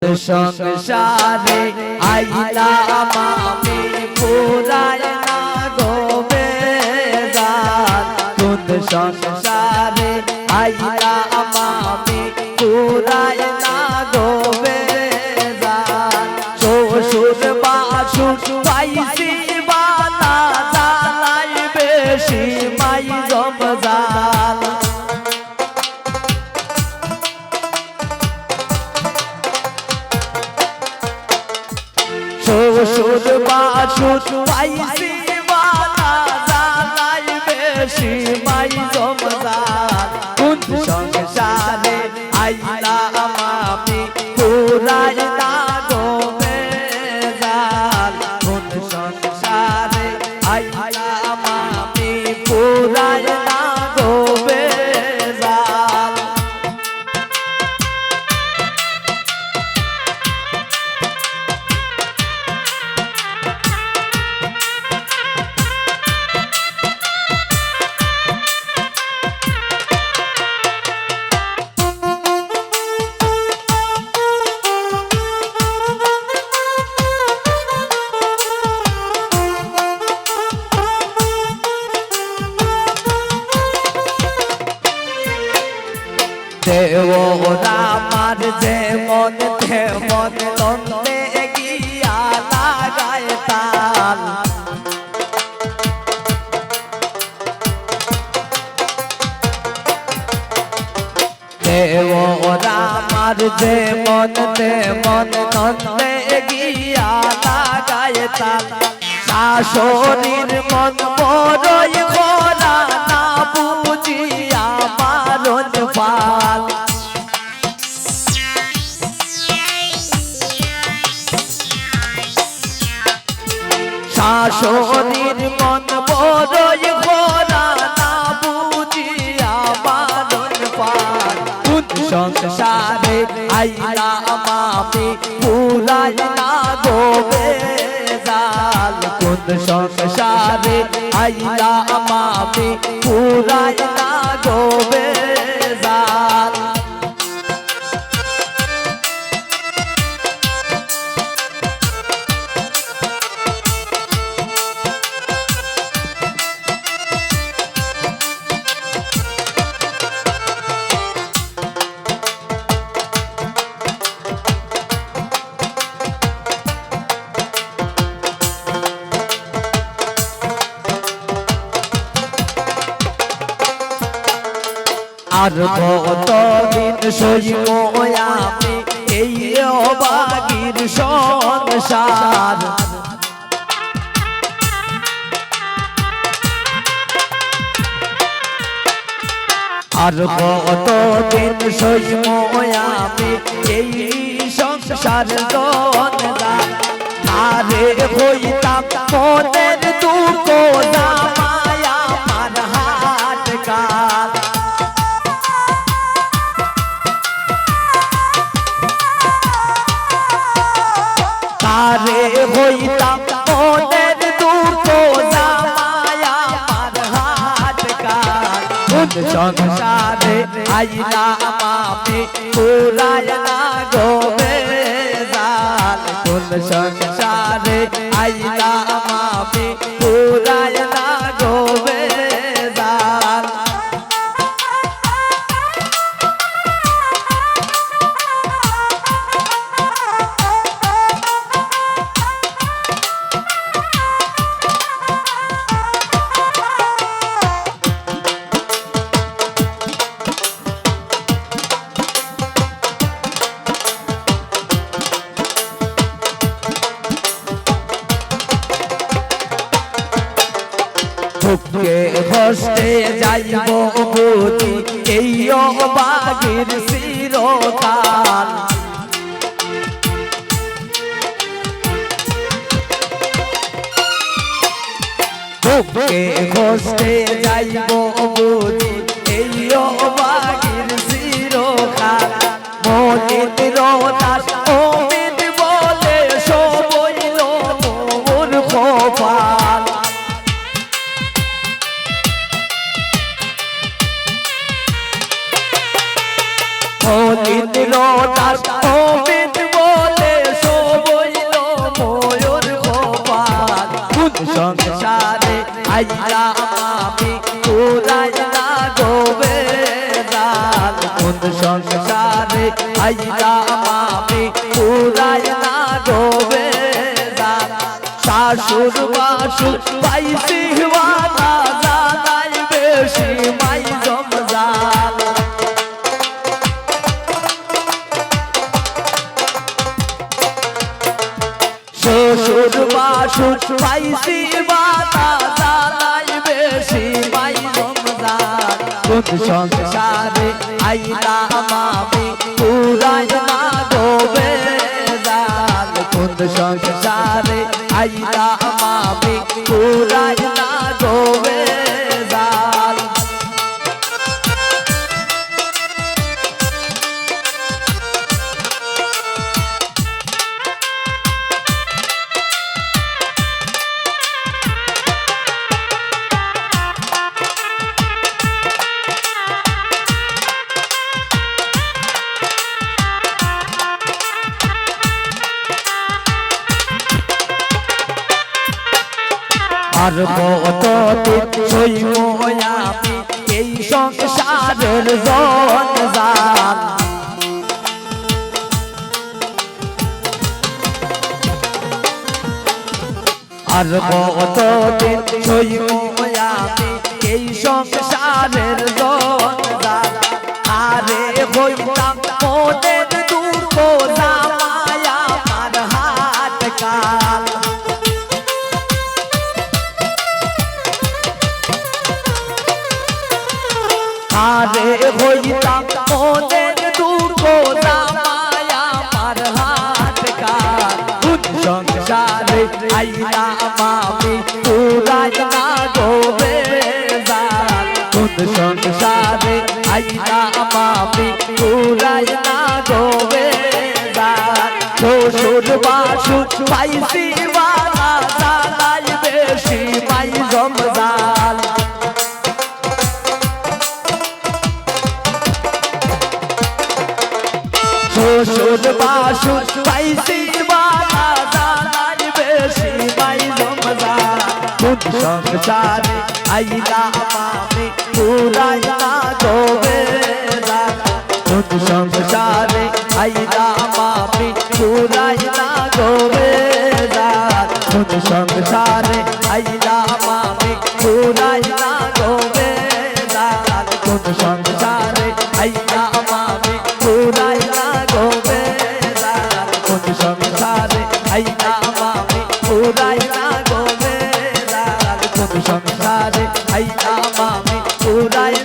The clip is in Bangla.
সংসারে আইলাম আমি পুরায় না গো বেজান। কোন সংসারে আইলাম আমি পুরায় না গো বেজান। শ্বশুর বাসুর পাইছি বালা জ্বালাই বেশি মাই জমজাল। শ্বশুর বাসুর পাইছি বালা জ্বালাই বেশি মাই জমজাল। কোন সংসারে আইলাম আমি পুরায় না গো বেজাল। কোন সংসারে আইলাম আমি পুরায় না গো বেজাল। দেওরা আমার যেমন তেমন তন্তে গিয়া লাগায় তাল। দেওরা আমার যেমন তেমন তন্তে গিয়া লাগায় তাল। শাশুড়ির মন বড়ই খোলা না বুঝিয়া মারণ ফাল। শাশুড়ির মন বড়ই খোলা না বুঝিয়া মারণ ফাল। কোন সংসারে আইলাম আমি পুরায় না গো বেজাল। কোন সংসারে আইলাম আমি পুরায় না গো বেজাল। আর কতদিন সইব আমি এই অবাগির সংসার। আর কতদিন সইব আমি এই সংসার জনদার। আরে হইতাম মনের দুঃখ জামাই আমার হাট কাল। আরে হইতাম মনের দুঃখ জামাই আমার হাট কাল। কোন সংসারে আইলাম আমি পুরায় না গো বেজাল। কোন সংসারে আইলাম আমি পুরায় না গো বেজাল। দুঃখে কষ্টে যাইব বুঝি এই অবাগির চিরকাল। দুঃখে কষ্টে যাইব বুঝি এই অবাগির চিরকাল। মনির দাস অমিত বলে সবইল মোর কপাল। মনির দাস অমিত বলে সংসারে আইলাম আমি পুরাই না ডোবে জান শাশুর বাসুর পাইছি ওয়ালা জানাই বেশি মাই জমজান শ্বশুর বাসুর পাইছি ওয়ালা জানাই বেশি মাই জমজান কোন সংসারে আইলাম আমি পুরাই না ডোবে জান কোন সংসারে আইলাম আমি পুরাই না ডোবে জান আর কতদিন সইব আমি এই সংসারের জঞ্জাল আর কতদিন সইব আমি এই সংসারের জঞ্জাল আরে হইতাম মনের দুঃখ জামাই আমার হাত কাল আরে হইতাম মনের দুঃখ জামাই আমার হাত কাল কোন সংসারে আইলাম আমি পুরাই না ডোবে জান কোন সংসারে আইলাম আমি পুরাই না ডোবে জান শ্বশুর বাসুর পাইছি ওয়ালা জানাই বেশি মাই জমজান শ্বশুর বাসুর পাইছি ওয়ালা জানাই বেশি মাই জমজান কোন সংসারে আইলাম আমি পুরাই না ডোবে জান কোন সংসারে আইলাম আমি পুরাই না ডোবে জান কোন সংসারে আইলাম আমি পুরাই না ডোবে জান কোন সংসারে আইলাম আমি পুরাই না ডোবে জান কোন সংসারে আইলাম আমি পুরাই না ডোবে জান কোন সংসারে আইলাম আমি পুরাই